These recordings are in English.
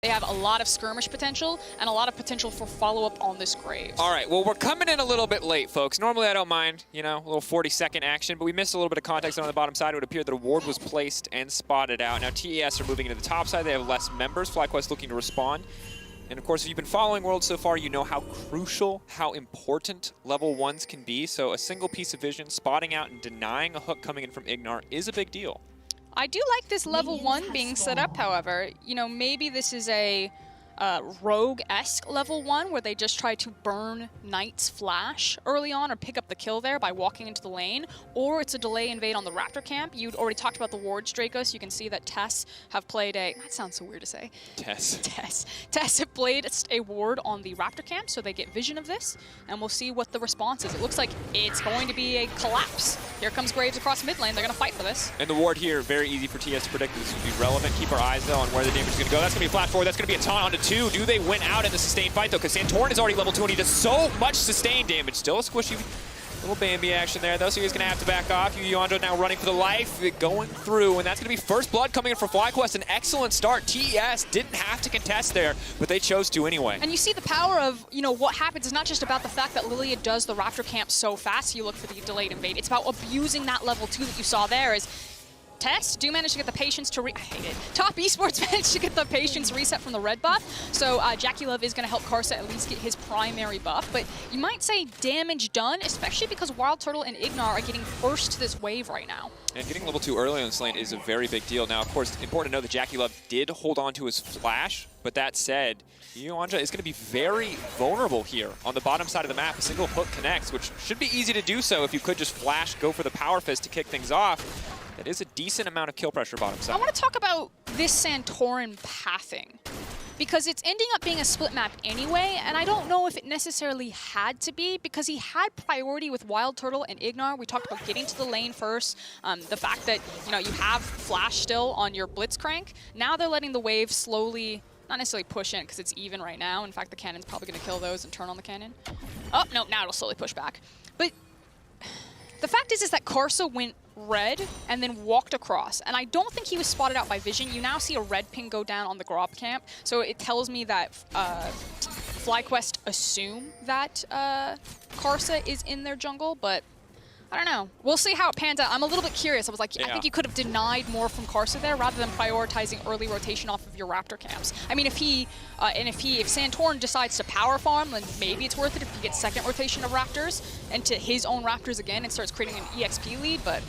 They have a lot of skirmish potential and a lot of potential for follow-up on this Graves. All right, well, we're coming in a little bit late, folks. Normally, I don't mind, you know, a little 40-second action, but we missed a little bit of context on the bottom side. It would appear that a ward was placed and spotted out. Now, TES are moving into the top side. They have less members. FlyQuest looking to respond. And, of course, if you've been following Worlds so far, you know how crucial, how important level 1s can be. So a single piece of vision, spotting out and denying a hook coming in from Ignar is a big deal. I do like this level 1 being set up, however. You know, maybe this is a rogue-esque level 1 where they just try to burn Knight's flash early on or pick up the kill there by walking into the lane, or it's a delay invade on the Raptor camp. You'd already talked about the wards, Draco, so you can see that TES have played a... That sounds so weird to say. TES. TES have played a ward on the Raptor camp, so they get vision of this, and we'll see what the response is. It looks like it's going to be a collapse. Here comes Graves across mid lane. They're going to fight for this. And the ward here, very easy for TES to predict. This would be relevant. Keep our eyes, though, on where the damage is going to go. That's going to be a flash forward. That's going to be a taunt onto 2. Do they win out in the sustained fight, though? Because Santorin is already level 2, and he does so much sustained damage. Still a squishy little Bambi action there, though, so he's going to have to back off. Yandro now running for the life, going through, and that's going to be first blood coming in for FlyQuest. An excellent start. TES didn't have to contest there, but they chose to anyway. And you see the power of, you know, what happens is not just about the fact that Lilia does the Raptor camp so fast, you look for the delayed invade. It's about abusing that level 2 that you saw there. Is TES do manage to get the patience to I hate it. Top Esports managed to get the patience reset from the red buff, so Jackie Love is going to help Karsa at least get his primary buff, but you might say damage done, especially because Wild Turtle and Ignar are getting first to this wave right now. And getting level 2 early on this lane is a very big deal. Now, of course, important to know that Jackie Love did hold on to his flash, but that said, Yuanja is going to be very vulnerable here on the bottom side of the map. A single hook connects, which should be easy to do so if you could just flash, go for the power fist to kick things off. That is a decent amount of kill pressure bottom side. I want to talk about this Santorin pathing, because it's ending up being a split map anyway, and I don't know if it necessarily had to be, because he had priority with Wild Turtle and Ignar. We talked about getting to the lane first, the fact that, you know, you have flash still on your Blitzcrank. Now they're letting the wave slowly, not necessarily push in, because it's even right now. In fact, the cannon's probably going to kill those and turn on the cannon. Oh, no, now it'll slowly push back. But the fact is that Karsa went red and then walked across, and I don't think he was spotted out by vision. You now see a red ping go down on the Grob camp, so it tells me that FlyQuest assume that Karsa is in their jungle, but I don't know. We'll see how it pans out. I'm a little bit curious. I was like, yeah. I think you could have denied more from Karsa there rather than prioritizing early rotation off of your Raptor camps. I mean, if Santorin decides to power farm, then maybe it's worth it if he gets second rotation of Raptors into his own Raptors again and starts creating an EXP lead, but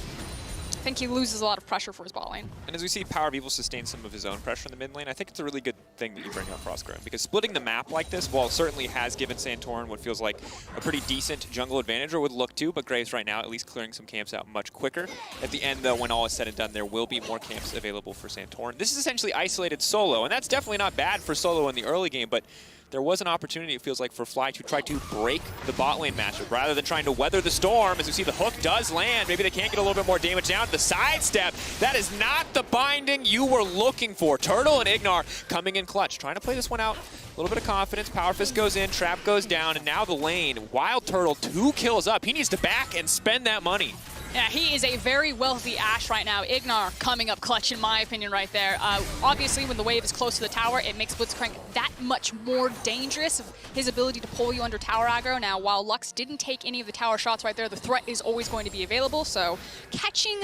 I think he loses a lot of pressure for his bot lane. And as we see Power of Evil sustain some of his own pressure in the mid lane, I think it's a really good thing that you bring up Frostgrown, because splitting the map like this, while it certainly has given Santorin what feels like a pretty decent jungle advantage, or would look to, but Graves right now at least clearing some camps out much quicker. At the end, though, when all is said and done, there will be more camps available for Santorin. This is essentially isolated solo, and that's definitely not bad for solo in the early game, but there was an opportunity, it feels like, for Fly to try to break the bot lane matchup rather than trying to weather the storm. As you see, the hook does land. Maybe they can't get a little bit more damage down. The sidestep, that is not the binding you were looking for. Turtle and Ignar coming in clutch, trying to play this one out. A little bit of confidence. Power Fist goes in, Trap goes down, and now the lane. Wild Turtle, 2 kills up. He needs to back and spend that money. Yeah, he is a very wealthy Ashe right now. Ignar coming up clutch, in my opinion, right there. Obviously, when the wave is close to the tower, it makes Blitzcrank that much more dangerous. His ability to pull you under tower aggro. Now, while Lux didn't take any of the tower shots right there, the threat is always going to be available. So, catching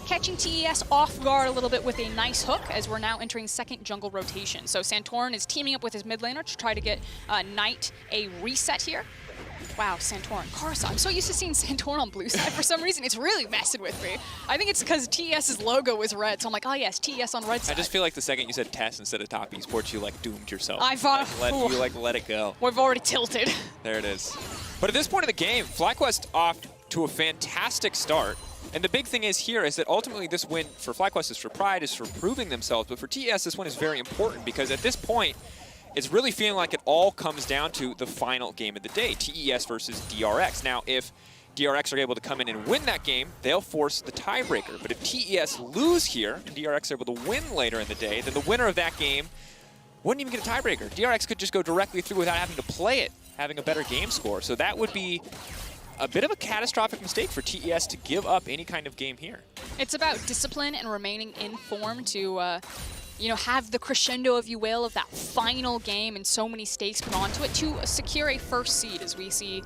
TES off guard a little bit with a nice hook, as we're now entering second jungle rotation. So, Santorin is teaming up with his mid laner to try to get Knight a reset here. Wow, Santorin. Karsa. I'm so used to seeing Santorin on blue side. For some reason, it's really messing with me. I think it's because TES's logo was red, so I'm like, oh yes, TES on red side. I just feel like the second you said TES instead of Top Esports, you like doomed yourself. I thought, let it go. We've already tilted. There it is. But at this point of the game, FlyQuest off to a fantastic start. And the big thing is here is that ultimately this win for FlyQuest is for pride, is for proving themselves. But for TES, this one is very important because at this point, it's really feeling like it all comes down to the final game of the day, TES versus DRX. Now, if DRX are able to come in and win that game, they'll force the tiebreaker. But if TES lose here, and DRX are able to win later in the day, then the winner of that game wouldn't even get a tiebreaker. DRX could just go directly through without having to play it, having a better game score. So that would be a bit of a catastrophic mistake for TES to give up any kind of game here. It's about discipline and remaining in form to you know, have the crescendo, if you will, of that final game and so many stakes put onto it to secure a first seed, as we see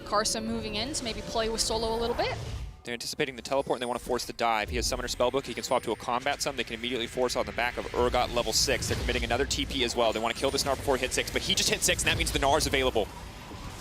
Karsa moving in to maybe play with Solo a little bit. They're anticipating the teleport and they want to force the dive. He has Summoner Spellbook. He can swap to a combat summon. They can immediately force on the back of Urgot level 6. They're committing another TP as well. They want to kill this Gnar before he hits 6, but he just hit 6, and that means the Gnar is available.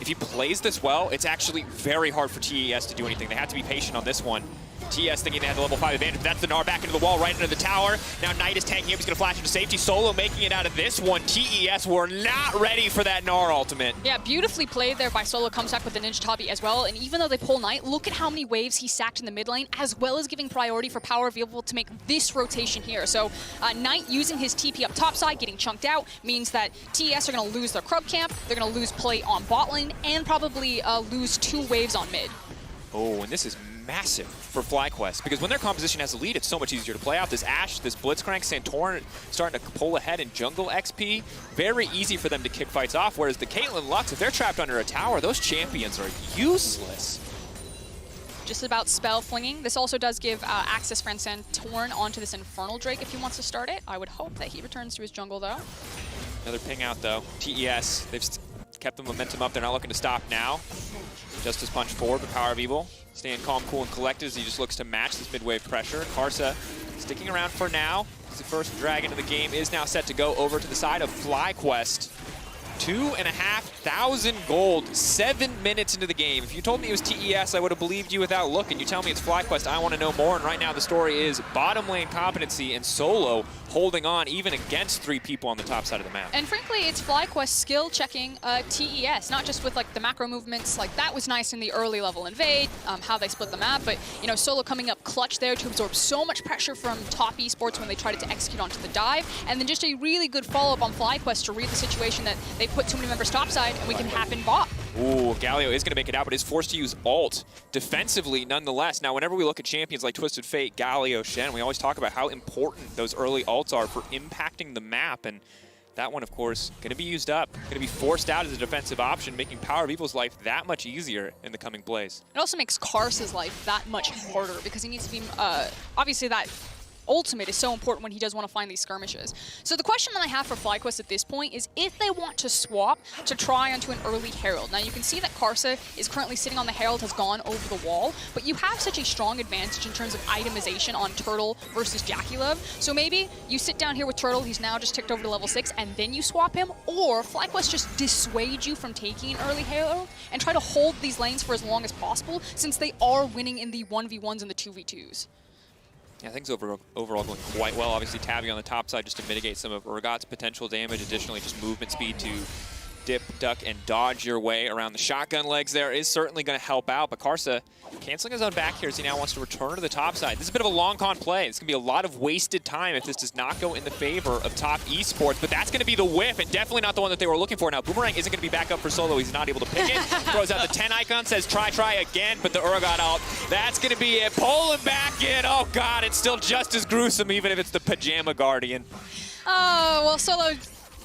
If he plays this well, it's actually very hard for TES to do anything. They have to be patient on this one. TES thinking they had the level 5 advantage, but that's the Gnar back into the wall, right into the tower. Now Knight is tanking him. He's going to flash into safety. Solo making it out of this one. TES were not ready for that Gnar ultimate. Yeah, beautifully played there by Solo. Comes back with the Ninja Tabi as well. And even though they pull Knight, look at how many waves he sacked in the mid lane, as well as giving priority for Power of Evil to make this rotation here. So Knight using his TP up top side, getting chunked out, means that TES are going to lose their Krub camp. They're going to lose play on bot lane, and probably lose 2 waves on mid. Oh, and this is massive for FlyQuest, because when their composition has a lead, it's so much easier to play out. This Ashe, this Blitzcrank, Santorin starting to pull ahead in jungle XP. Very easy for them to kick fights off, whereas the Caitlyn Lux, if they're trapped under a tower, those champions are useless. Just about spell flinging. This also does give access for Santorin onto this Infernal Drake if he wants to start it. I would hope that he returns to his jungle, though. Another ping out, though. TES, they've kept the momentum up. They're not looking to stop now. Justice Punch forward, but Power of Evil staying calm, cool, and collected as he just looks to match this mid-wave pressure. Karsa sticking around for now. The first dragon of the game is now set to go over to the side of FlyQuest. 2,500 gold, 7 minutes into the game. If you told me it was TES, I would have believed you without looking. You tell me it's FlyQuest, I want to know more. And right now the story is bottom lane competency and Solo holding on even against 3 people on the top side of the map. And frankly, it's FlyQuest skill checking TES, not just with like the macro movements. Like that was nice in the early level invade, how they split the map. But you know, Solo coming up clutch there to absorb so much pressure from top esports when they tried to execute onto the dive. And then just a really good follow-up on FlyQuest to read the situation that they put too many members topside and we can happen bot. Ooh, Galio is going to make it out, but is forced to use ult defensively nonetheless. Now, whenever we look at champions like Twisted Fate, Galio, Shen, we always talk about how important those early ults are for impacting the map. And that one, of course, going to be used up, going to be forced out as a defensive option, making Power of Evil's life that much easier in the coming plays. It also makes Karsa's life that much harder because he needs to be, obviously that ultimate is so important when he does want to find these skirmishes. So the question that I have for FlyQuest at this point is if they want to swap to try onto an early Herald. Now you can see that Karsa is currently sitting on the Herald, has gone over the wall, but you have such a strong advantage in terms of itemization on Turtle versus JackeyLove. So maybe you sit down here with Turtle, he's now just ticked over to level 6, and then you swap him, or FlyQuest just dissuade you from taking an early Herald and try to hold these lanes for as long as possible since they are winning in the 1v1s and the 2v2s. Yeah, things overall going quite well. Obviously, Tabby on the top side just to mitigate some of Urgot's potential damage. Additionally, just movement speed to dip, duck, and dodge your way around the shotgun legs there is certainly going to help out. But Karsa canceling his own back here as he now wants to return to the top side. This is a bit of a long con play. It's going to be a lot of wasted time if this does not go in the favor of top esports. But that's going to be the whiff, and definitely not the one that they were looking for. Now, Boomerang isn't going to be back up for Solo. He's not able to pick it. Throws out the 10 icon, says try again, but the Urgot ult. That's going to be it. Pull him back in. Oh, God, it's still just as gruesome, even if it's the Pajama Guardian. Oh, well, Solo...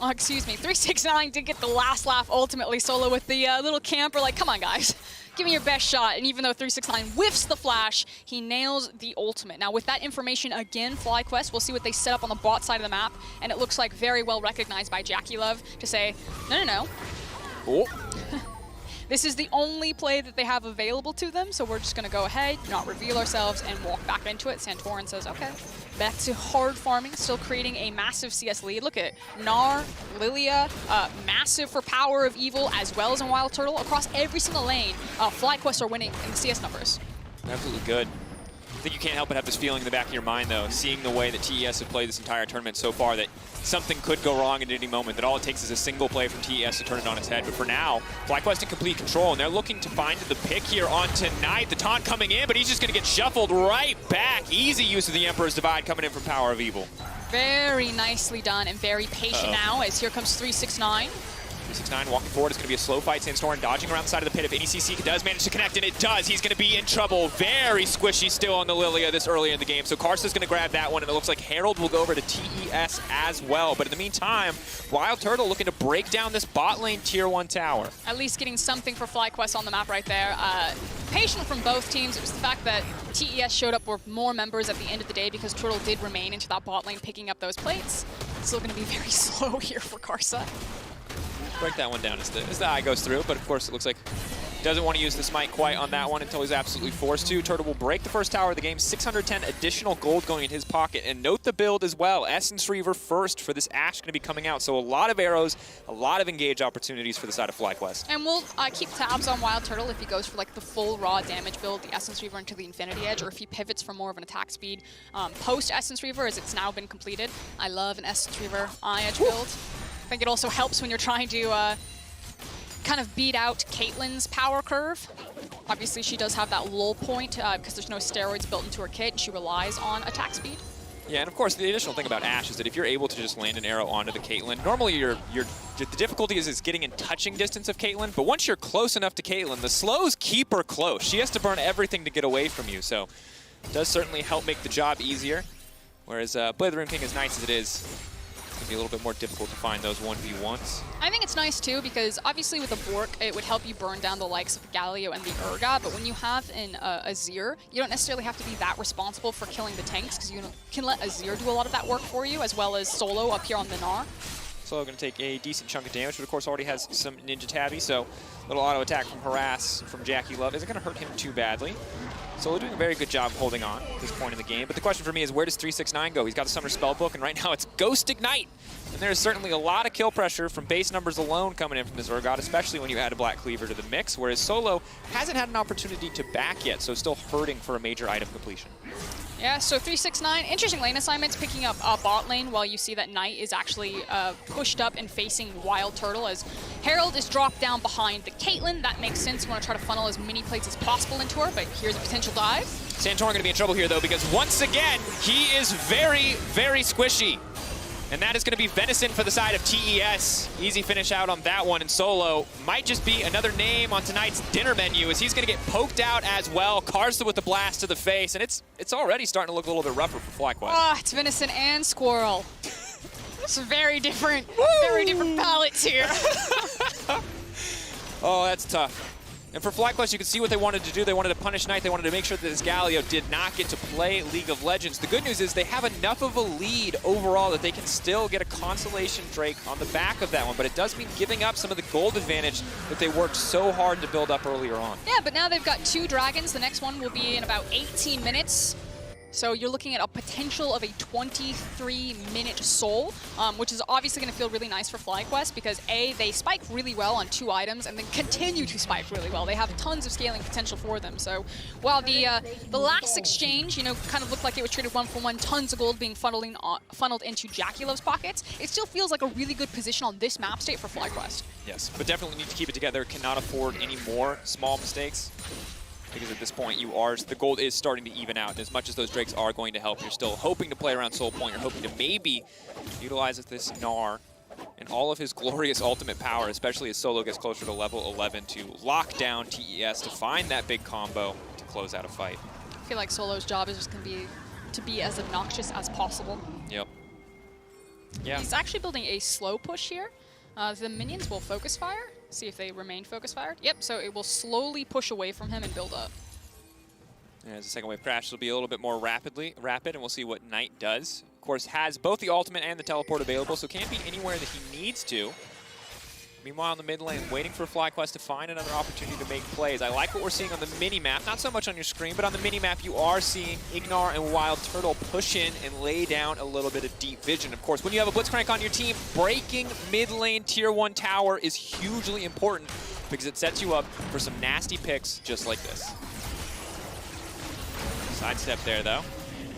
Oh, excuse me, 369 did get the last laugh ultimately. Solo with the little camper, like, come on, guys. Give me your best shot. And even though 369 whiffs the flash, he nails the ultimate. Now, with that information, again, FlyQuest, we'll see what they set up on the bot side of the map. And it looks like very well recognized by JackeyLove to say, no. Oh. This is the only play that they have available to them, so we're just going to go ahead, not reveal ourselves, and walk back into it. Santorin says, okay. Back to hard farming, still creating a massive CS lead. Look at it. Gnar, Lilia, massive for Power of Evil, as well as in Wild Turtle. Across every single lane, FlyQuest are winning in the CS numbers. Absolutely good. I think you can't help but have this feeling in the back of your mind, though, seeing the way that TES have played this entire tournament so far, that something could go wrong at any moment, that all it takes is a single play from TES to turn it on its head. But for now, FlyQuest in complete control, and they're looking to find the pick here on tonight. The taunt coming in, but he's just going to get shuffled right back. Easy use of the Emperor's Divide coming in from Power of Evil. Very nicely done and very patient now, as here comes 369. 369 walking forward. It's going to be a slow fight. Sandstorm dodging around the side of the pit. If NECC does manage to connect, and it does, he's going to be in trouble. Very squishy still on the Lilia this early in the game. So Karsa's going to grab that one, and it looks like Harold will go over to TES as well. But in the meantime, Wild Turtle looking to break down this bot lane tier 1 tower. At least getting something for FlyQuest on the map right there. Patient from both teams. It was the fact that TES showed up with more members at the end of the day because Turtle did remain into that bot lane picking up those plates. Still going to be very slow here for Karsa. Break that one down as the eye goes through, but of course it looks like doesn't want to use the smite quite on that one until he's absolutely forced to. Turtle will break the first tower of the game, 610 additional gold going in his pocket. And note the build as well, Essence Reaver first for this Ashe going to be coming out. So a lot of arrows, a lot of engage opportunities for the side of FlyQuest. And we'll keep tabs on Wild Turtle if he goes for like the full raw damage build, the Essence Reaver into the Infinity Edge, or if he pivots for more of an attack speed post Essence Reaver as it's now been completed. I love an Essence Reaver Eye Edge build. I think it also helps when you're trying to kind of beat out Caitlyn's power curve. Obviously, she does have that lull point because there's no steroids built into her kit. She relies on attack speed. Yeah, and of course, the additional thing about Ashe is that if you're able to just land an arrow onto the Caitlyn, normally the difficulty is getting in touching distance of Caitlyn, but once you're close enough to Caitlyn, the slows keep her close. She has to burn everything to get away from you, so it does certainly help make the job easier. Whereas Blade of the Rune King, as nice as it is, it's going to be a little bit more difficult to find those 1v1s. I think it's nice too because obviously with a Bork, it would help you burn down the likes of the Galio and the Urgot, but when you have an Azir, you don't necessarily have to be that responsible for killing the tanks because you can let Azir do a lot of that work for you, as well as Solo up here on the Gnar. Solo going to take a decent chunk of damage, but of course already has some Ninja Tabby, so a little auto attack from Harass from Jackie Love isn't going to hurt him too badly. Solo doing a very good job holding on at this point in the game, but the question for me is where does 369 go? He's got the Summoner Spellbook, and right now it's Ghost Ignite. And there's certainly a lot of kill pressure from base numbers alone coming in from this Urgot, especially when you add a Black Cleaver to the mix, whereas Solo hasn't had an opportunity to back yet, so still hurting for a major item completion. Yeah, so 369, interesting lane assignments, picking up bot lane while you see that Knight is actually pushed up and facing Wild Turtle as Herald is dropped down behind the Caitlyn. That makes sense. You want to try to funnel as many plates as possible into her, but here's a potential dive. Santorin going to be in trouble here, though, because once again, he is very, very squishy. And that is going to be Venison for the side of TES. Easy finish out on that one. And Solo might just be another name on tonight's dinner menu as he's going to get poked out as well. Karsa with the blast to the face. And it's already starting to look a little bit rougher for FlyQuest. Oh, it's Venison and Squirrel. It's very different palettes here. Oh, that's tough. And for FlyQuest, you can see what they wanted to do. They wanted to punish Knight. They wanted to make sure that this Galio did not get to play League of Legends. The good news is they have enough of a lead overall that they can still get a Constellation Drake on the back of that one. But it does mean giving up some of the gold advantage that they worked so hard to build up earlier on. Yeah, but now they've got 2 dragons. The next one will be in about 18 minutes. So you're looking at a potential of a 23-minute soul, which is obviously going to feel really nice for FlyQuest because A, they spike really well on 2 items and then continue to spike really well. They have tons of scaling potential for them. So while the last exchange, kind of looked like it was traded 1-for-1, tons of gold being funneled into Jackie Love's pockets, it still feels like a really good position on this map state for FlyQuest. Yes, but definitely need to keep it together. Cannot afford any more small mistakes. Because at this point, the gold is starting to even out. And as much as those Drakes are going to help, you're still hoping to play around Soul Point. You're hoping to maybe utilize this Gnar and all of his glorious ultimate power, especially as Solo gets closer to level 11 to lock down TES, to find that big combo to close out a fight. I feel like Solo's job is just going to be as obnoxious as possible. Yep. Yeah. He's actually building a slow push here. The minions will focus fire. See if they remain focus fired. Yep, so it will slowly push away from him and build up. And as the second wave crashes, it'll be a little bit more rapid, and we'll see what Knight does. Of course, has both the ultimate and the teleport available, so can't be anywhere that he needs to. Meanwhile, in the mid lane, waiting for FlyQuest to find another opportunity to make plays. I like what we're seeing on the mini-map, not so much on your screen, but on the mini-map, you are seeing Ignar and Wild Turtle push in and lay down a little bit of deep vision. Of course, when you have a Blitzcrank on your team, breaking mid lane tier 1 tower is hugely important because it sets you up for some nasty picks just like this. Sidestep there, though.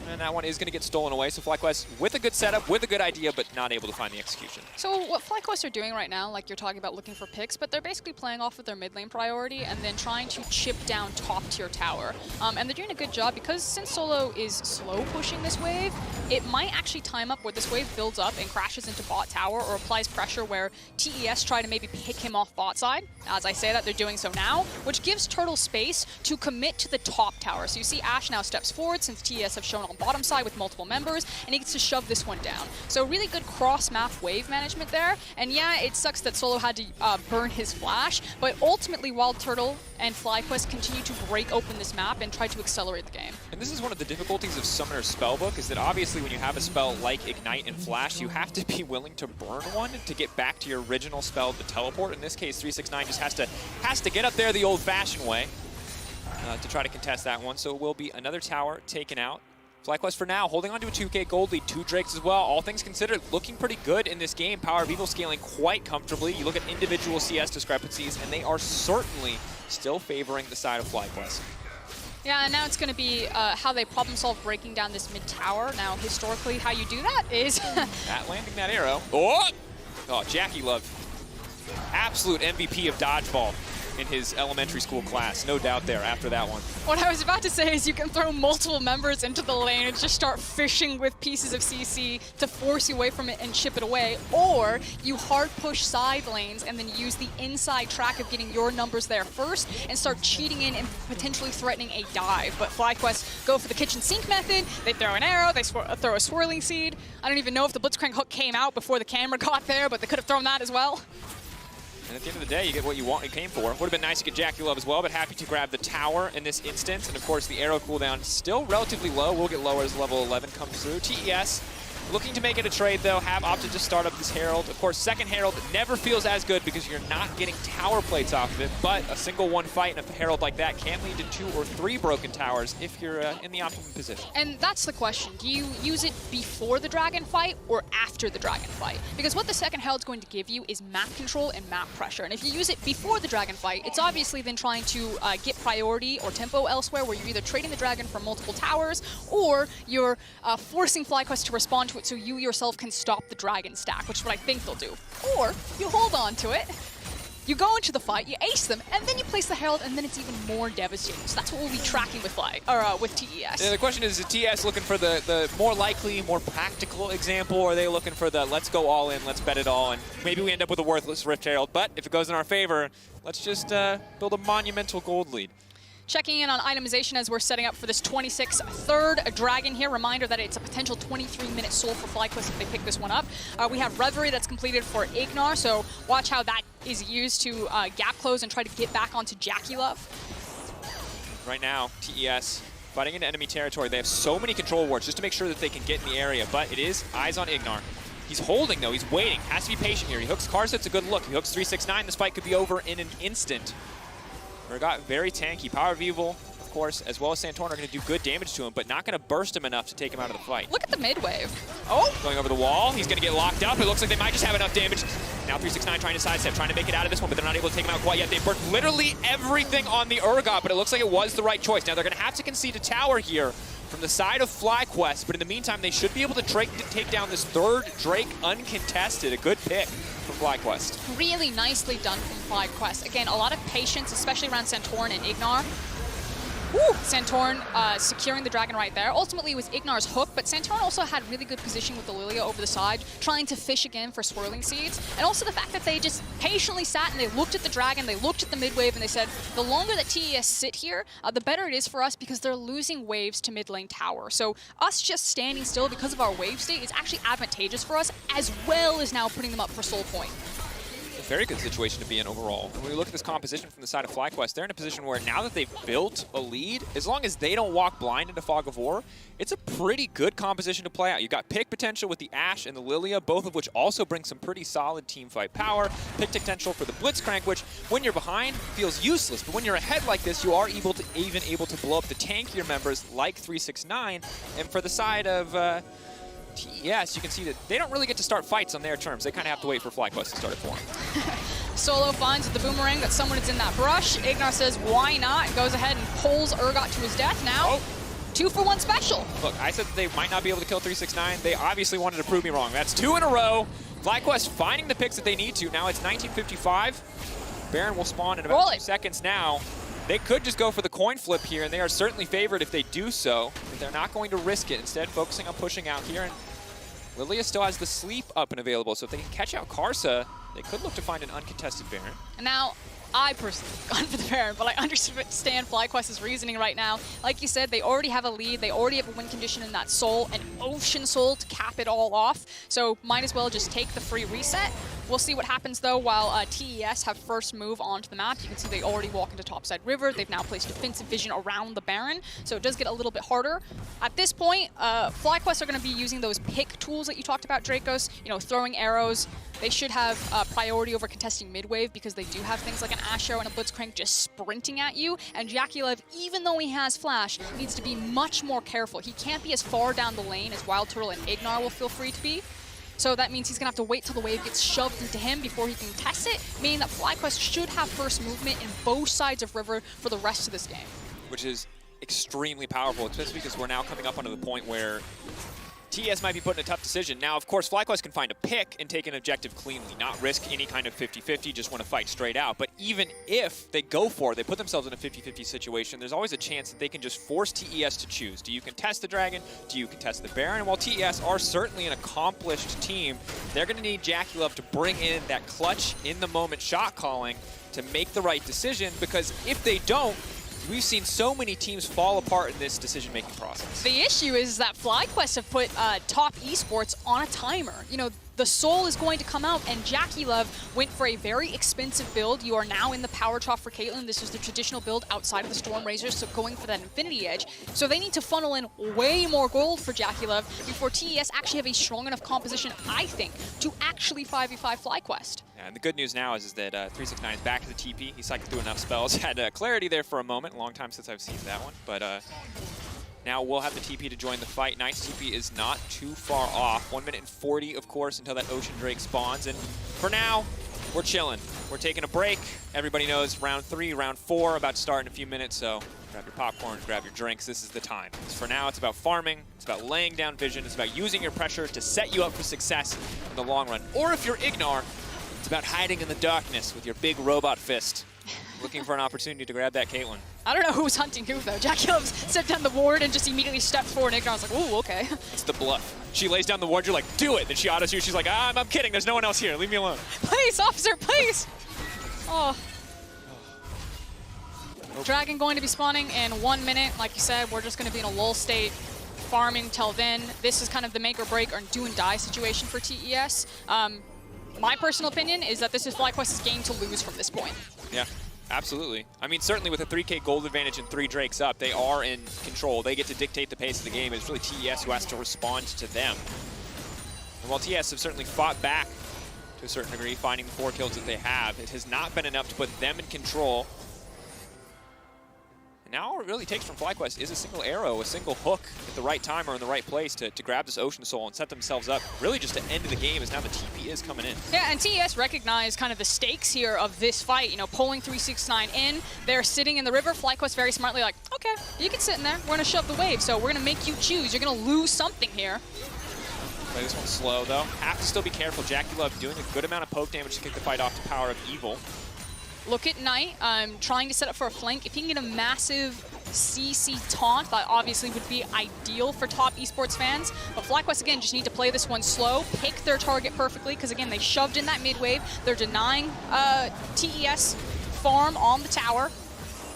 And that one is going to get stolen away. So FlyQuest with a good setup, with a good idea, but not able to find the execution. So what FlyQuest are doing right now, like you're talking about looking for picks, but they're basically playing off of their mid lane priority and then trying to chip down top tier tower. And they're doing a good job because since Solo is slow pushing this wave, it might actually time up where this wave builds up and crashes into bot tower or applies pressure where TES try to maybe pick him off bot side. As I say that, they're doing so now, which gives Turtle space to commit to the top tower. So you see Ash now steps forward since TES have shown on bottom side with multiple members, and he gets to shove this one down. So really good cross-map wave management there. And yeah, it sucks that Solo had to burn his flash, but ultimately Wild Turtle and FlyQuest continue to break open this map and try to accelerate the game. And this is one of the difficulties of Summoner's Spellbook, is that obviously when you have a spell like Ignite and Flash, you have to be willing to burn one to get back to your original spell to teleport. In this case, 369 just has to get up there the old-fashioned way to try to contest that one. So it will be another tower taken out. FlyQuest for now holding on to a 2K gold lead, 2 Drakes as well. All things considered, looking pretty good in this game. Power of Evil scaling quite comfortably. You look at individual CS discrepancies, and they are certainly still favoring the side of FlyQuest. Yeah, and now it's going to be how they problem solve breaking down this mid tower. Now, historically, how you do that is... That landing that arrow. Oh, Jackie Love. Absolute MVP of dodgeball in his elementary school class. No doubt there after that one. What I was about to say is you can throw multiple members into the lane and just start fishing with pieces of CC to force you away from it and chip it away, or you hard push side lanes and then use the inside track of getting your numbers there first and start cheating in and potentially threatening a dive. But FlyQuest go for the kitchen sink method. They throw an arrow, they throw a swirling seed. I don't even know if the Blitzcrank hook came out before the camera got there, but they could have thrown that as well. And at the end of the day, you get what you came for. Would have been nice to get Jackie Love as well, but happy to grab the tower in this instance. And of course, the arrow cooldown still relatively low. Will get lower as level 11 comes through. TES looking to make it a trade, though, have opted to start up this Herald. Of course, second Herald never feels as good because you're not getting tower plates off of it, but a single one fight in a Herald like that can lead to 2 or 3 broken towers if you're in the optimum position. And that's the question. Do you use it before the dragon fight or after the dragon fight? Because what the second Herald's going to give you is map control and map pressure. And if you use it before the dragon fight, it's obviously then trying to get priority or tempo elsewhere, where you're either trading the dragon for multiple towers or you're forcing FlyQuest to respond to it so you yourself can stop the dragon stack, which is what I think they'll do. Or you hold on to it, you go into the fight, you ace them, and then you place the Herald, and then it's even more devastating. So that's what we'll be tracking with with TES. And the question is TES looking for the more likely, more practical example, or are they looking for the let's go all in, let's bet it all, and maybe we end up with a worthless Rift Herald, but if it goes in our favor, let's just build a monumental gold lead. Checking in on itemization as we're setting up for this 26th third Dragon here. Reminder that it's a potential 23-minute soul for FlyQuest if they pick this one up. We have Reverie that's completed for Ignar, so watch how that is used to gap close and try to get back onto Jackie Love. Right now, TES fighting into enemy territory. They have so many control wards just to make sure that they can get in the area, but it is eyes on Ignar. He's holding, though. He's waiting. Has to be patient here. He hooks Karsa. It's a good look. He hooks 369. This fight could be over in an instant. Got very tanky. Power of Evil, of course, as well as Santorin are going to do good damage to him, but not going to burst him enough to take him out of the fight. Look at the mid wave. Oh, going over the wall. He's going to get locked up. It looks like they might just have enough damage. Now 369 trying to sidestep, trying to make it out of this one, but they're not able to take him out quite yet. They burnt literally everything on the Urgot, but it looks like it was the right choice. Now they're going to have to concede a tower here from the side of FlyQuest, but in the meantime, they should be able to take down this third Drake uncontested. A good pick from FlyQuest. Really nicely done from FlyQuest. Again, a lot of patience, especially around Santorin and Ignar. Woo! Santorin securing the dragon right there. Ultimately, it was Ignar's hook, but Santorin also had really good position with the Lilia over the side, trying to fish again for swirling seeds. And also the fact that they just patiently sat and they looked at the dragon, they looked at the mid wave, and they said, the longer that TES sit here, the better it is for us because they're losing waves to mid lane tower. So us just standing still because of our wave state is actually advantageous for us, as well as now putting them up for soul point. Very good situation to be in overall. And when we look at this composition from the side of FlyQuest, they're in a position where now that they've built a lead, as long as they don't walk blind into Fog of War, it's a pretty good composition to play out. You've got pick potential with the Ashe and the Lilia, both of which also bring some pretty solid team fight power. Pick potential for the Blitzcrank, which when you're behind feels useless, but when you're ahead like this, you are able to blow up the tankier members like 369. And for the side of TES, you can see that they don't really get to start fights on their terms. They kind of have to wait for FlyQuest to start it for them. Solo finds the boomerang that someone is in that brush. Ignar says, why not? And goes ahead and pulls Urgot to his death. Now, 2-for-1 special. Look, I said that they might not be able to kill 369. They obviously wanted to prove me wrong. That's 2 in a row. FlyQuest finding the picks that they need to. Now it's 1955. Baron will spawn in about 2 seconds now. They could just go for the coin flip here, and they are certainly favored if they do so, but they're not going to risk it. Instead, focusing on pushing out here, and Lilia still has the sleep up and available, so if they can catch out Karsa, they could look to find an uncontested Baron. And now, I personally have gone for the Baron, but I understand FlyQuest's reasoning right now. Like you said, they already have a lead, they already have a win condition in that Soul, an Ocean Soul to cap it all off, so might as well just take the free reset. We'll see what happens though while TES have first move onto the map. You can see they already walk into Topside River. They've now placed defensive vision around the Baron, so it does get a little bit harder. At this point, FlyQuest are going to be using those pick tools that you talked about, Dracos, you know, throwing arrows. They should have priority over contesting mid-wave because they do have things like an Ash Arrow and a Blitzcrank just sprinting at you. And Jakulev, even though he has Flash, needs to be much more careful. He can't be as far down the lane as Wild Turtle and Ignar will feel free to be. So that means he's going to have to wait till the wave gets shoved into him before he can test it, meaning that FlyQuest should have first movement in both sides of River for the rest of this game. Which is extremely powerful, especially because we're now coming up onto the point where TES might be put in a tough decision. Now, of course, FlyQuest can find a pick and take an objective cleanly, not risk any kind of 50-50, just want to fight straight out. But even if they go for it, they put themselves in a 50-50 situation, there's always a chance that they can just force TES to choose. Do you contest the Dragon? Do you contest the Baron? And while TES are certainly an accomplished team, they're going to need Jakulev to bring in that clutch, in-the-moment shot calling to make the right decision, because if they don't, we've seen so many teams fall apart in this decision-making process. The issue is that FlyQuest have put Top Esports on a timer. You know, the Soul is going to come out, and Jakulev went for a very expensive build. You are now in the Power Trough for Caitlyn. This is the traditional build outside of the Storm Razors, so going for that Infinity Edge. So they need to funnel in way more gold for Jakulev before TES actually have a strong enough composition, I think, to actually 5v5 FlyQuest. Yeah, and the good news now is that 369 is back to the TP. He cycled through enough spells. Had clarity there for a moment. A long time since I've seen that one. But now we'll have the TP to join the fight. Knight's TP is not too far off. 1 minute and 40, of course, until that Ocean Drake spawns. And for now, we're chilling. We're taking a break. Everybody knows round 3, round 4 about to start in a few minutes. So grab your popcorn, grab your drinks. This is the time. For now, it's about farming. It's about laying down vision. It's about using your pressure to set you up for success in the long run. Or if you're Ignar, it's about hiding in the darkness with your big robot fist, looking for an opportunity to grab that Caitlyn. I don't know who's hunting who, though. Jakulev set down the ward and just immediately stepped forward, and Ignar's like, ooh, okay. It's the bluff. She lays down the ward, you're like, do it. Then she autos you, she's like, I'm kidding, there's no one else here, leave me alone. Please, officer, please! Oh. Dragon going to be spawning in 1 minute. Like you said, we're just going to be in a lull state, farming till then. This is kind of the make or break or do and die situation for TES. My personal opinion is that this is FlyQuest's game to lose from this point. Yeah, absolutely. I mean, certainly with a 3K gold advantage and 3 Drakes up, they are in control. They get to dictate the pace of the game. It's really TES who has to respond to them. And while TES have certainly fought back to a certain degree, finding the 4 kills that they have, it has not been enough to put them in control. Now all it really takes from FlyQuest is a single arrow, a single hook at the right time or in the right place to grab this Ocean Soul and set themselves up really just to end the game as now the TP is coming in. Yeah, and TES recognize kind of the stakes here of this fight. You know, pulling 369 in, they're sitting in the river. FlyQuest very smartly like, okay, you can sit in there. We're going to shove the wave, so we're going to make you choose. You're going to lose something here. Play this one slow, though. Have to still be careful. Jakulev doing a good amount of poke damage to kick the fight off to Power of Evil. Look at Knight, trying to set up for a flank. If he can get a massive CC taunt, that obviously would be ideal for Top Esports fans. But FlyQuest, again, just need to play this one slow, pick their target perfectly, because, again, they shoved in that mid-wave. They're denying TES farm on the tower.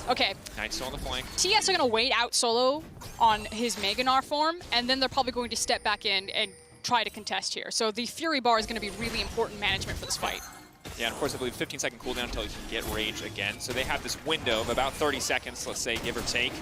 Okay. Knight's still on the flank. TES are going to wait out solo on his Meganar form, and then they're probably going to step back in and try to contest here. So the Fury Bar is going to be really important management for this fight. Yeah, and of course, I believe 15-second cooldown until you can get rage again. So they have this window of about 30 seconds, let's say, give or take,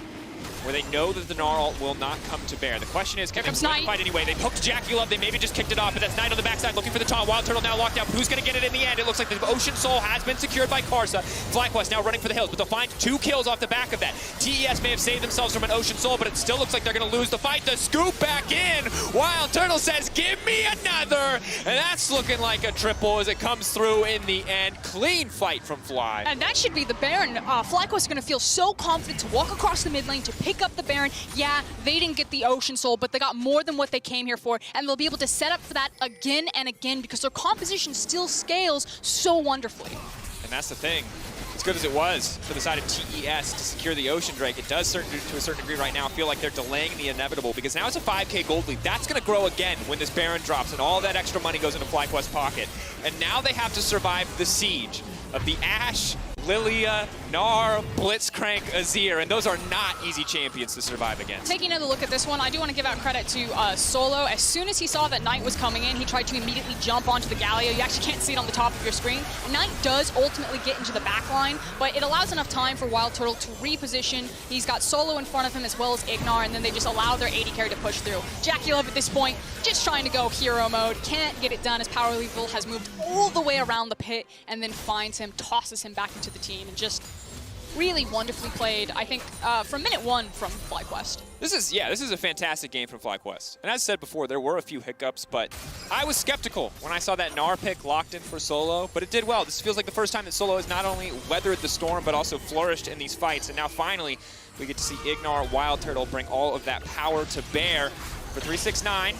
where they know that the Gnarl will not come to bear. The question is, can they win the fight anyway? They poked Jakulev, they maybe just kicked it off, but that's Knight on the backside looking for the taunt. Wild Turtle now locked out, but who's going to get it in the end? It looks like the Ocean Soul has been secured by Karsa. FlyQuest now running for the hills, but they'll find 2 kills off the back of that. TES may have saved themselves from an Ocean Soul, but it still looks like they're going to lose the fight. The scoop back in. Wild Turtle says, give me another. And that's looking like a triple as it comes through in the end. Clean fight from Fly. And that should be the Baron. FlyQuest is going to feel so confident to walk across the mid lane, to pick up the Baron. Yeah, they didn't get the Ocean Soul, but they got more than what they came here for, and they'll be able to set up for that again and again because their composition still scales so wonderfully. And that's the thing. It's good as it was for the side of TES to secure the Ocean Drake, it does to a certain degree right now feel like they're delaying the inevitable, because now it's a 5K gold lead. That's going to grow again when this Baron drops and all that extra money goes into FlyQuest's pocket. And now they have to survive the siege of the Ashe, Lilia, Gnar, Blitzcrank, Azir, and those are not easy champions to survive against. Taking another look at this one, I do want to give out credit to Solo. As soon as he saw that Knight was coming in, he tried to immediately jump onto the Galio. You actually can't see it on the top of your screen. Knight does ultimately get into the back line, but it allows enough time for Wild Turtle to reposition. He's got Solo in front of him as well as Ignar, and then they just allow their AD carry to push through. JackeyLove at this point, just trying to go hero mode. Can't get it done as Power Lethal has moved all the way around the pit and then finds him, tosses him back into the team, and just really wonderfully played, I think, from minute one from FlyQuest. This is a fantastic game from FlyQuest. And as said before, there were a few hiccups, but I was skeptical when I saw that Gnar pick locked in for Solo, but it did well. This feels like the first time that Solo has not only weathered the storm, but also flourished in these fights. And now finally, we get to see Ignar, Wild Turtle bring all of that power to bear. For 369,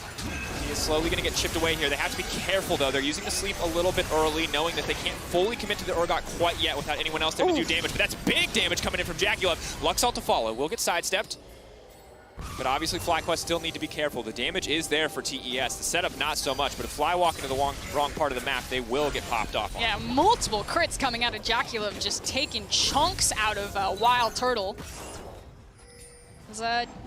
he is slowly going to get chipped away here. They have to be careful, though. They're using the sleep a little bit early, knowing that they can't fully commit to the Urgot quite yet without anyone else there to do damage. But that's big damage coming in from JackeyLove. Luxalt to follow. Will get sidestepped. But obviously, FlyQuest still need to be careful. The damage is there for TES. The setup, not so much. But if Fly walk into the wrong part of the map, they will get popped off on. Yeah, multiple crits coming out of JackeyLove, just taking chunks out of Wild Turtle.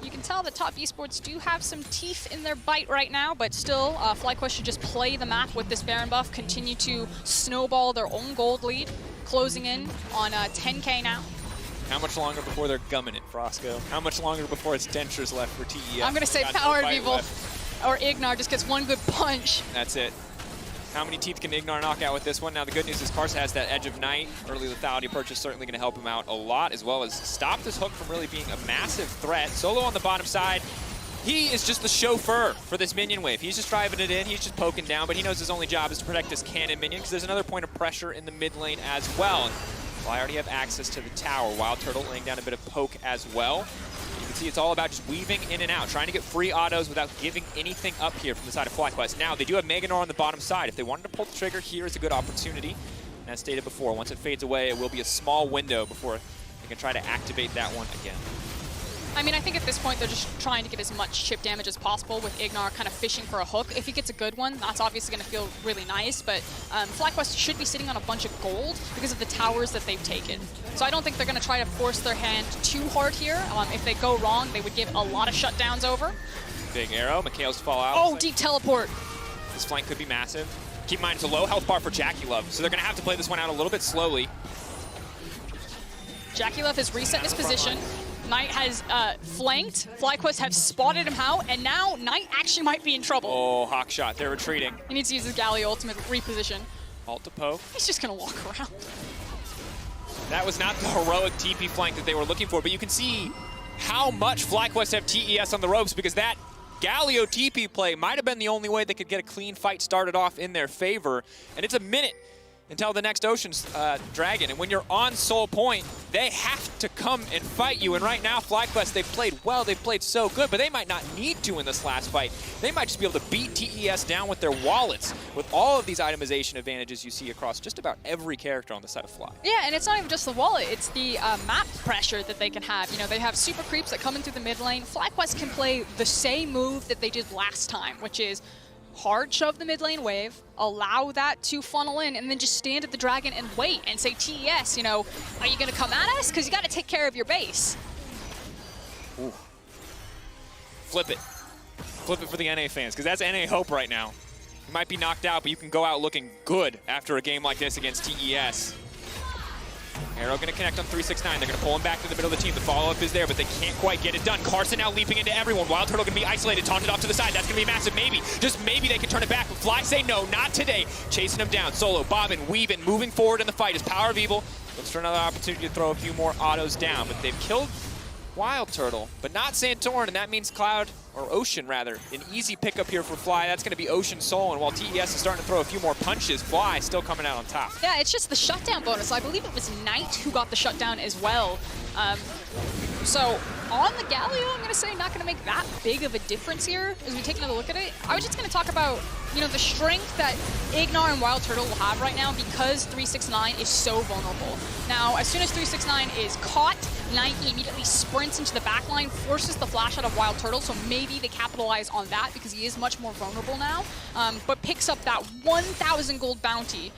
You can tell that Top Esports do have some teeth in their bite right now, but still, FlyQuest should just play the map with this Baron buff, continue to snowball their own gold lead, closing in on 10K now. How much longer before they're gumming it, Frosco? How much longer before it's dentures left for TES? I'm going to say Power Evil or Ignar just gets one good punch. That's it. How many teeth can Ignar knock out with this one? Now, the good news is Karsa has that Edge of Night. Early lethality purchase certainly going to help him out a lot, as well as stop this hook from really being a massive threat. Solo on the bottom side. He is just the chauffeur for this minion wave. He's just driving it in. He's just poking down, but he knows his only job is to protect this cannon minion, because there's another point of pressure in the mid lane as well. And I already have access to the tower. Wild Turtle laying down a bit of poke as well. You can see it's all about just weaving in and out, trying to get free autos without giving anything up here from the side of FlyQuest. Now, they do have Mega Gnar on the bottom side. If they wanted to pull the trigger, here is a good opportunity. And as stated before, once it fades away, it will be a small window before they can try to activate that one again. I mean, I think at this point they're just trying to get as much chip damage as possible with Ignar kind of fishing for a hook. If he gets a good one, that's obviously going to feel really nice, but FlyQuest should be sitting on a bunch of gold because of the towers that they've taken. So I don't think they're going to try to force their hand too hard here. If they go wrong, they would give a lot of shutdowns over. Big arrow, Mikhail's fall out. Oh, deep teleport. This flank could be massive. Keep in mind, it's a low health bar for JackeyLove, so they're going to have to play this one out a little bit slowly. JackeyLove has reset his position. Knight has flanked. FlyQuest have spotted him out, and now Knight actually might be in trouble. Oh, hawk shot. They're retreating. He needs to use his Galio ultimate reposition. Alt to poke. He's just going to walk around. That was not the heroic TP flank that they were looking for, but you can see how much FlyQuest have TES on the ropes, because that Galio TP play might have been the only way they could get a clean fight started off in their favor. And it's a minute until the next Ocean's Dragon. And when you're on Soul Point, they have to come and fight you. And right now, FlyQuest, they've played well, they've played so good, but they might not need to in this last fight. They might just be able to beat TES down with their wallets, with all of these itemization advantages you see across just about every character on the side of Fly. Yeah, and it's not even just the wallet, it's the map pressure that they can have. You know, they have super creeps that come in through the mid lane. FlyQuest can play the same move that they did last time, which is hard shove the mid lane wave, allow that to funnel in, and then just stand at the dragon and wait and say, TES, you know, are you going to come at us? Because you got to take care of your base. Ooh. Flip it. Flip it for the NA fans, because that's NA hope right now. You might be knocked out, but you can go out looking good after a game like this against TES. Arrow going to connect on 369. They're going to pull him back to the middle of the team. The follow-up is there, but they can't quite get it done. Carson now leaping into everyone. Wild Turtle going to be isolated, taunted off to the side. That's going to be massive. Maybe, just maybe they can turn it back. But Fly say no, not today. Chasing him down. Solo, bobbing, weaving, moving forward in the fight is Power of Evil. Looks for another opportunity to throw a few more autos down, but they've killed Wild Turtle, but not Santorin, and that means Cloud, or Ocean rather. An easy pickup here for Fly. That's going to be Ocean Soul, and while TES is starting to throw a few more punches, Fly still coming out on top. Yeah, it's just the shutdown bonus. I believe it was Knight who got the shutdown as well. So on the Galio, I'm going to say not going to make that big of a difference here as we take another look at it. I was just going to talk about, you know, the strength that Ignar and Wild Turtle will have right now because 369 is so vulnerable. Now, as soon as 369 is caught, Nike immediately sprints into the backline, forces the flash out of Wild Turtle, so maybe they capitalize on that because he is much more vulnerable now, but picks up that 1,000 gold bounty,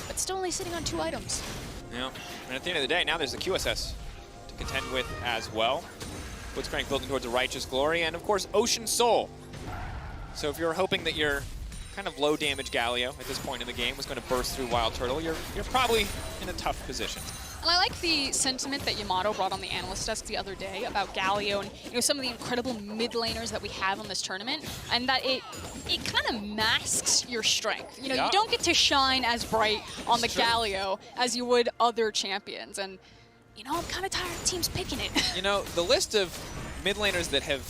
but still only sitting on 2 items. Yeah, and at the end of the day, now there's the QSS to contend with as well. Blitzcrank building towards a Righteous Glory, and of course, Ocean Soul. So if you're hoping that your kind of low damage Galio at this point in the game was going to burst through Wild Turtle, you're probably in a tough position. And I like the sentiment that Yamato brought on the analyst desk the other day about Galio and, you know, some of the incredible mid laners that we have on this tournament, and that it kind of masks your strength. You know, you don't get to shine as bright on the Galio as you would other champions, and you know, I'm kind of tired of teams picking it. You know, the list of mid laners that have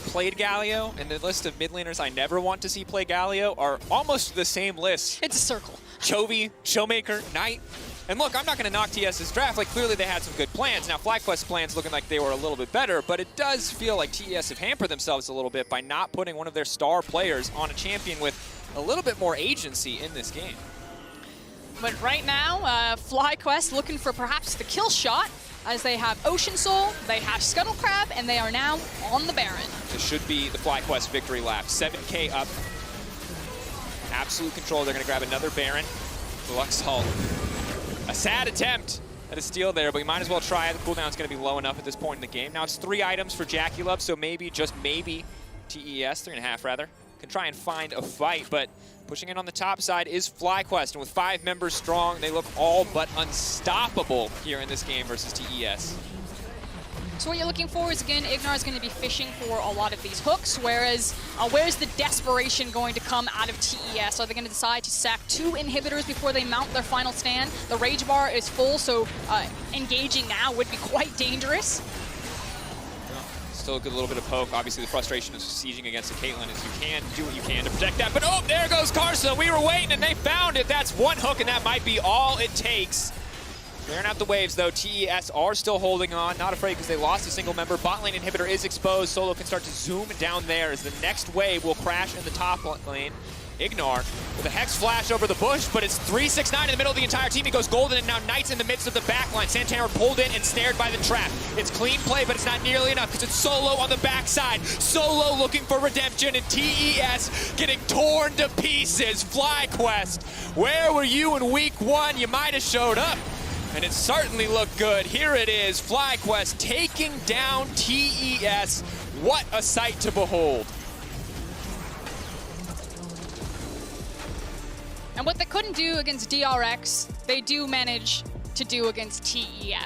played Galio and the list of mid laners I never want to see play Galio are almost the same list. It's a circle. Chovy, Showmaker, Knight. And look, I'm not going to knock TS's draft. Like, clearly they had some good plans. Now, FlyQuest's plans looking like they were a little bit better, but it does feel like TES have hampered themselves a little bit by not putting one of their star players on a champion with a little bit more agency in this game. But right now, FlyQuest looking for perhaps the kill shot, as they have Ocean Soul, they have Scuttle Crab, and they are now on the Baron. This should be the FlyQuest victory lap. 7K up. Absolute control. They're going to grab another Baron. Luxalt. A sad attempt at a steal there, but we might as well try it. The cooldown's going to be low enough at this point in the game. Now it's 3 items for Jackulub, so maybe, just maybe, TES, 3.5 rather, can try and find a fight, but pushing in on the top side is FlyQuest, and with 5 members strong, they look all but unstoppable here in this game versus TES. So what you're looking for is, again, Ignar is going to be fishing for a lot of these hooks, whereas where's the desperation going to come out of TES? Are they going to decide to sack 2 inhibitors before they mount their final stand? The rage bar is full, so engaging now would be quite dangerous. Still a good little bit of poke. Obviously, the frustration of sieging against a Caitlyn is you can do what you can to protect that. But oh, there goes Karsa. We were waiting, and they found it. That's 1 hook, and that might be all it takes. Clearing out the waves, though. TES are still holding on. Not afraid because they lost a single member. Bot lane inhibitor is exposed. Solo can start to zoom down there as the next wave will crash in the top lane. Ignar with a Hex Flash over the bush, but it's 369 in the middle of the entire team. He goes golden, and now Knight's in the midst of the backline. Santana pulled in and snared by the trap. It's clean play, but it's not nearly enough because it's Solo on the backside. Solo looking for redemption, and TES getting torn to pieces. FlyQuest, where were you in week 1? You might have showed up, and it certainly looked good. Here it is, FlyQuest taking down TES. What a sight to behold. And what they couldn't do against DRX, they do manage to do against TES.